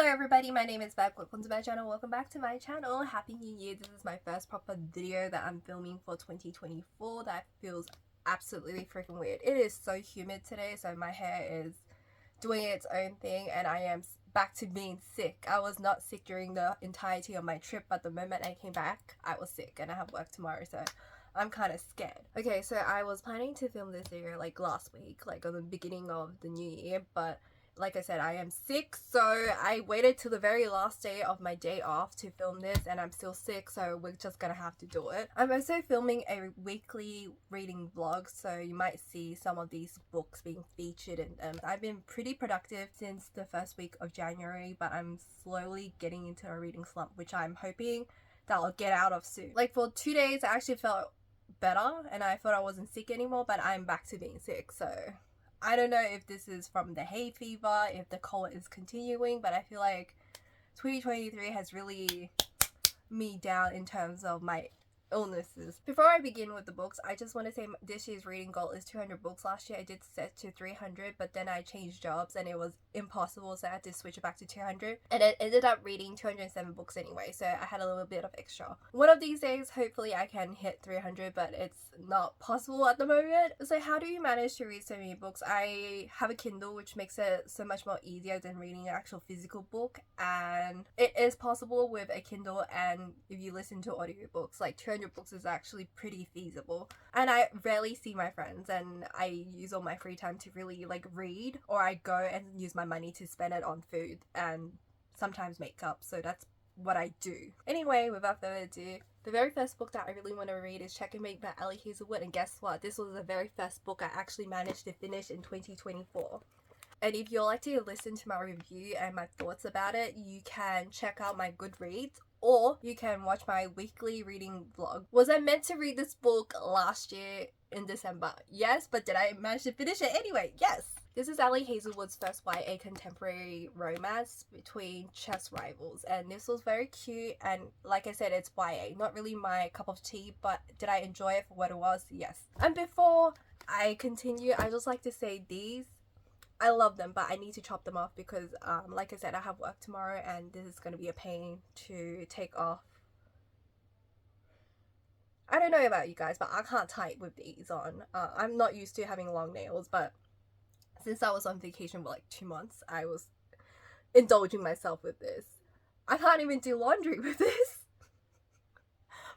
Hello everybody, my name is Beck. Welcome to my channel. Welcome back to my channel. Happy New Year. This is my first proper video that I'm filming for 2024. That feels absolutely freaking weird. It is so humid today, so my hair is doing its own thing and I am back to being sick. I was not sick during the entirety of my trip, but the moment I came back, I was sick and I have work tomorrow, so I'm kind of scared. Okay, so I was planning to film this video like last week, like on the beginning of the new year, but like I said, I am sick, so I waited till the very last day of my day off to film this, and I'm still sick, so we're just gonna have to do it. I'm also filming a weekly reading vlog, so you might see some of these books being featured in them. I've been pretty productive since the first week of January, but I'm slowly getting into a reading slump, which I'm hoping that I'll get out of soon. Like for 2 days, I actually felt better, and I thought I wasn't sick anymore, but I'm back to being sick, so I don't know if this is from the hay fever, if the cold is continuing, but I feel like 2023 has really me down in terms of my illnesses. Before I begin with the books, I just want to say this year's reading goal is 200 books. Last year I did set to 300, but then I changed jobs and it was impossible, so I had to switch it back to 200, and I ended up reading 207 books anyway, so I had a little bit of extra. One of these days hopefully I can hit 300, but it's not possible at the moment. So how do you manage to read so many books? I have a Kindle, which makes it so much more easier than reading an actual physical book, and it is possible with a Kindle, and if you listen to audiobooks, like 200 books is actually pretty feasible. And I rarely see my friends, and I use all my free time to really like read, or I go and use my money to spend it on food and sometimes makeup, so that's what I do. Anyway, without further ado, the very first book that I really want to read is Check and Mate by Ali Hazelwood, and guess what? This was the very first book I actually managed to finish in 2024. And if you'd like to listen to my review and my thoughts about it, you can check out my Goodreads, or you can watch my weekly reading vlog. Was I meant to read this book last year in December? Yes, but did I manage to finish it anyway? Yes! This is Ali Hazelwood's first YA contemporary romance between chess rivals, and this was very cute, and like I said, it's YA. Not really my cup of tea, but did I enjoy it for what it was? Yes. And before I continue, I just like to say these, I love them, but I need to chop them off because like I said, I have work tomorrow and this is going to be a pain to take off. I don't know about you guys, but I can't type with these on. I'm not used to having long nails, but since I was on vacation for like 2 months, I was indulging myself with this. I can't even do laundry with this.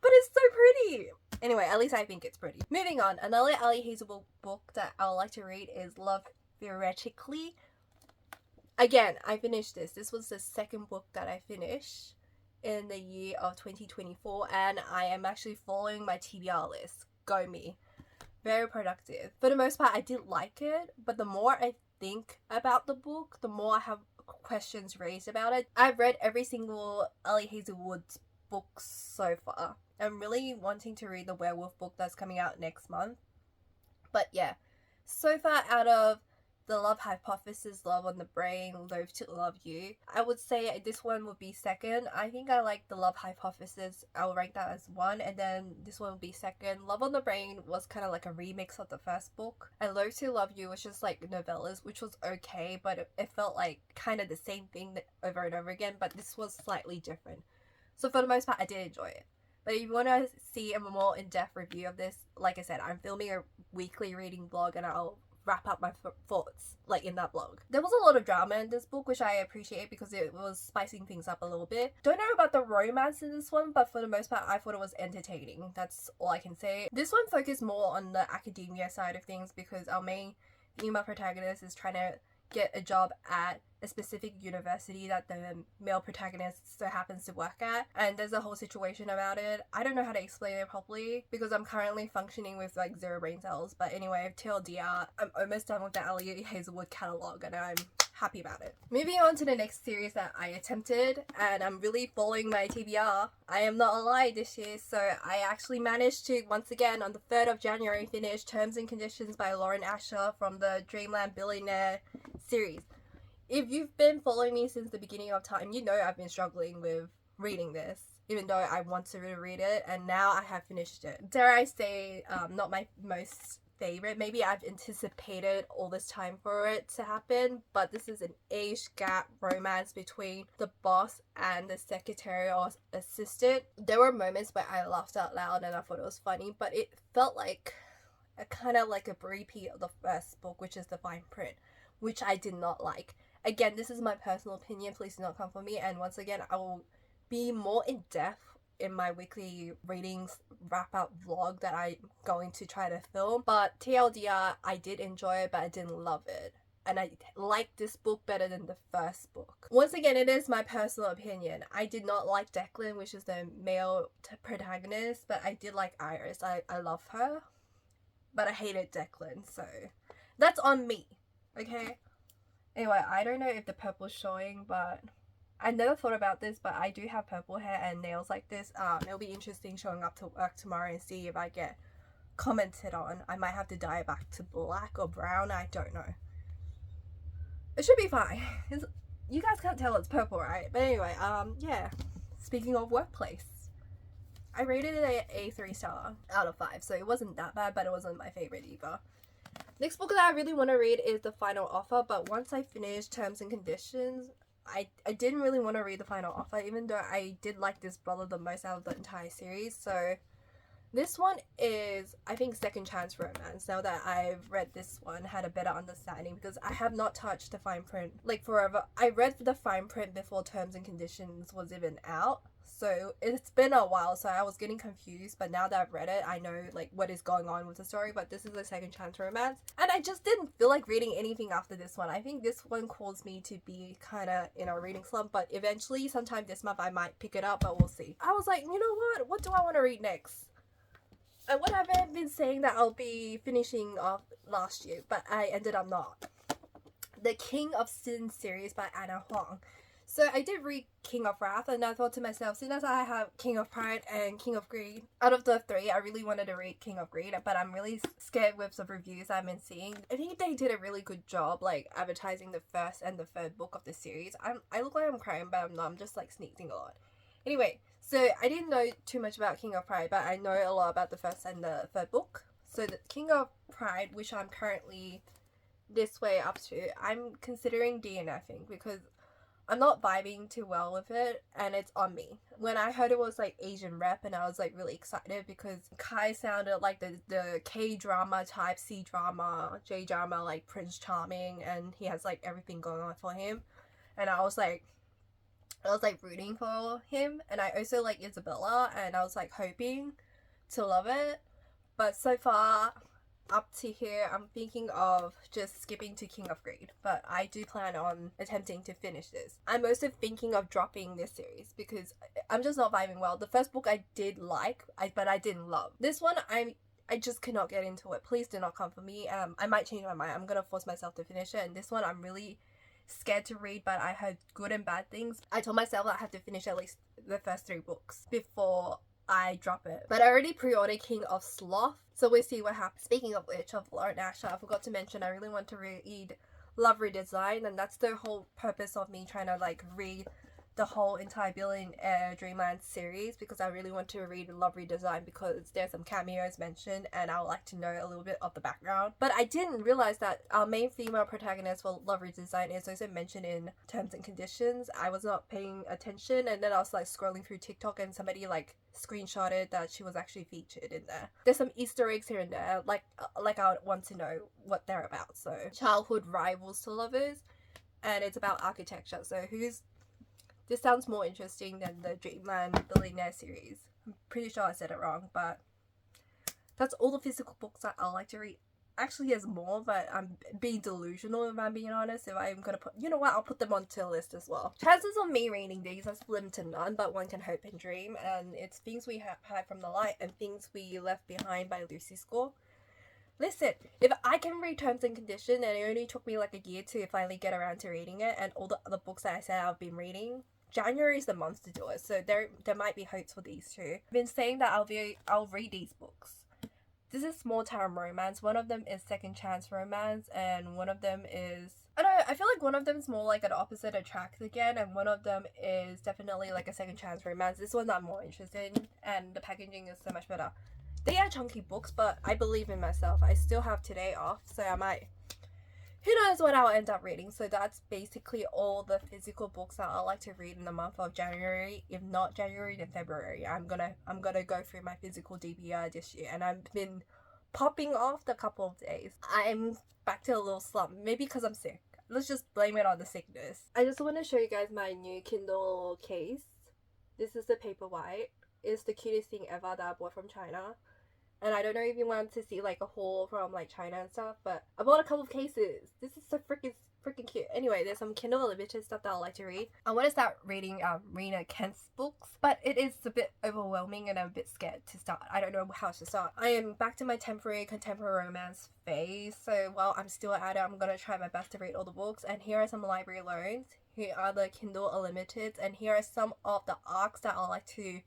But it's so pretty. Anyway, at least I think it's pretty. Moving on, another Ali Hazelwood book that I would like to read is Love Theoretically. Again, I finished this. This was the second book that I finished in the year of 2024, and I am actually following my TBR list. Go me. Very productive. For the most part, I did like it, but the more I think about the book, the more I have questions raised about it. I've read every single Ali Hazelwood's book so far. I'm really wanting to read the werewolf book that's coming out next month. But yeah, so far out of The Love Hypothesis, Love on the Brain, Loathe to Love You, I would say this one would be second. I think I like The Love Hypothesis. I will rank that as 1, and then this one would be second. Love on the Brain was kind of like a remix of the first book, and Loathe to Love You was just like novellas, which was okay, but it felt like kind of the same thing over and over again, but this was slightly different. So for the most part, I did enjoy it. But if you want to see a more in-depth review of this, like I said, I'm filming a weekly reading vlog, and I'll wrap up my thoughts like in that vlog. There was a lot of drama in this book, which I appreciate because it was spicing things up a little bit. Don't know about the romance in this one, but for the most part I thought it was entertaining. That's all I can say. This one focused more on the academia side of things because our main female protagonist is trying to get a job at a specific university that the male protagonist so happens to work at, and there's a whole situation about it. I don't know how to explain it properly because I'm currently functioning with like 0 brain cells, but anyway, TLDR, I'm almost done with the Ali Hazelwood catalogue and I'm happy about it. Moving on to the next series that I attempted, and I'm really following my TBR. I am not a lie this year, so I actually managed to once again on the 3rd of January finish Terms and Conditions by Lauren Asher from the Dreamland Billionaire series. If you've been following me since the beginning of time, you know I've been struggling with reading this, even though I want to reread it, and now I have finished it. Dare I say, not my most favorite. Maybe I've anticipated all this time for it to happen, but this is an age gap romance between the boss and the secretary or assistant. There were moments where I laughed out loud and I thought it was funny, but it felt like a kind of like a repeat of the first book, which is the fine print, which I did not like. Again, this is my personal opinion, please do not come for me, and once again, I will be more in depth in my weekly readings wrap up vlog that I'm going to try to film. But TLDR, I did enjoy it, but I didn't love it. And I like this book better than the first book. Once again, it is my personal opinion. I did not like Declan, which is the male protagonist, but I did like Iris. I love her, but I hated Declan, so that's on me, okay? Anyway, I don't know if the purple's showing, but I never thought about this, but I do have purple hair and nails like this. It'll be interesting showing up to work tomorrow and see if I get commented on. I might have to dye it back to black or brown, I don't know. It should be fine. You guys can't tell it's purple, right? But anyway, yeah. Speaking of workplace, I rated it a 3-star out of 5, so it wasn't that bad, but it wasn't my favorite either. Next book that I really want to read is The Final Offer, but once I finish Terms and Conditions, I didn't really want to read The Final Offer, even though I did like this brother the most out of the entire series. So this one is, I think, second chance romance. Now that I've read this one, had a better understanding, because I have not touched the fine print like forever. I read the fine print before Terms and Conditions was even out, so it's been a while, so I was getting confused, but now that I've read it, I know like what is going on with the story. But this is a second chance romance, and I just didn't feel like reading anything after this one. I think this one caused me to be kind of in a reading slump, but eventually sometime this month I might pick it up, but we'll see. I was like, you know what do I want to read next? And what I've been saying that I'll be finishing off last year, but I ended up not. The King of Sin series by Anna Huang. So I did read King of Wrath, and I thought to myself, since as I have King of Pride and King of Greed, out of the 3, I really wanted to read King of Greed, but I'm really scared with the reviews I've been seeing. I think they did a really good job, like, advertising the first and the third book of the series. I look like I'm crying, but I'm not. I'm just, like, sneezing a lot. Anyway, so I didn't know too much about King of Pride, but I know a lot about the first and the third book. So the King of Pride, which I'm currently this way up to, I'm considering DNFing because I'm not vibing too well with it, and it's on me. When I heard it was like Asian rep, and I was like really excited because Kai sounded like the K-drama type, C-drama, J-drama, like Prince Charming, and he has like everything going on for him. And I was like rooting for him, and I also like Isabella, and I was like hoping to love it. But so far, up to here, I'm thinking of just skipping to King of Greed, but I do plan on attempting to finish this. I'm also thinking of dropping this series because I'm just not vibing well. The first book I did like, but I didn't love. This one, I just could not get into it. Please do not come for me. I might change my mind. I'm gonna force myself to finish it, and this one I'm really scared to read, but I heard good and bad things. I told myself I have to finish at least the first 3 books before I drop it. But I already pre-ordered King of Sloth, so we'll see what happens. Speaking of which, of Lauren Asher, I forgot to mention I really want to read Love Redesign, and that's the whole purpose of me trying to like read the whole entire Billionaire Dreamland series, because I really want to read Love Redesign because there's some cameos mentioned and I would like to know a little bit of the background. But I didn't realize that our main female protagonist for Love Redesign is also mentioned in Terms and Conditions. I was not paying attention, and then I was like scrolling through TikTok and somebody like screenshotted that she was actually featured in there. There's some Easter eggs here and there, like I would want to know what they're about. So childhood rivals to lovers, and it's about architecture. So this sounds more interesting than the Dreamland Billionaire series. I'm pretty sure I said it wrong, but that's all the physical books that I like to read. Actually, there's more, but I'm being delusional if I'm being honest. If I'm gonna put, you know what, I'll put them onto a list as well. Chances of me reading these are slim to none, but one can hope and dream, and it's Things We Hide from the Light and Things We Left Behind by Lucy Score. Listen, if I can read Terms and Conditions, and it only took me like a year to finally get around to reading it, and all the other books that I said I've been reading, January is the month to do it, so there might be hopes for these two. I've been saying that I'll read these books. This is small town romance. One of them is second chance romance, and one of them is, I don't know, I feel like one of them is more like an opposite attract again, and one of them is definitely like a second chance romance. This one I'm more interested in, and the packaging is so much better. They are chunky books, but I believe in myself. I still have today off, so I might, who knows what I'll end up reading. So that's basically all the physical books that I like to read in the month of January. If not January, then February. I'm gonna go through my physical DBR this year, and I've been popping off the couple of days. I'm back to a little slump, maybe because I'm sick. Let's just blame it on the sickness. I just want to show you guys my new Kindle case. This is the Paperwhite. It's the cutest thing ever that I bought from China. And I don't know if you want to see like a haul from like China and stuff, but I bought a couple of cases. This is so freaking cute. Anyway, there's some Kindle Unlimited stuff that I like to read. I want to start reading Rena Kent's books, but it is a bit overwhelming and I'm a bit scared to start. I don't know how to start. I am back to my temporary contemporary romance phase, so while I'm still at it, I'm gonna try my best to read all the books. And here are some library loans. Here are the Kindle Unlimited, and here are some of the arcs that I like to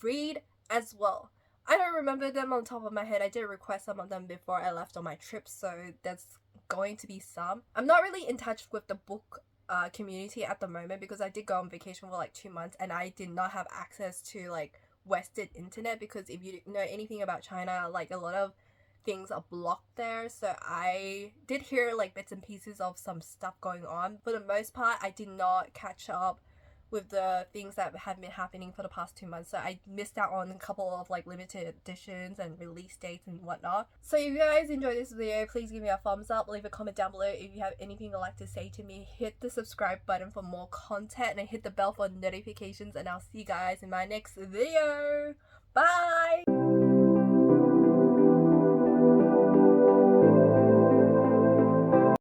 read as well. I don't remember them on top of my head. I did request some of them before I left on my trip, so that's going to be some. I'm not really in touch with the book community at the moment because I did go on vacation for like 2 months and I did not have access to like Western internet, because if you know anything about China, like a lot of things are blocked there. So I did hear like bits and pieces of some stuff going on. For the most part, I did not catch up with the things that have been happening for the past 2 months, so I missed out on a couple of like limited editions and release dates and whatnot. So if you guys enjoyed this video, please give me a thumbs up, leave a comment down below if you have anything you'd like to say to me, hit the subscribe button for more content and hit the bell for notifications, and I'll see you guys in my next video. Bye.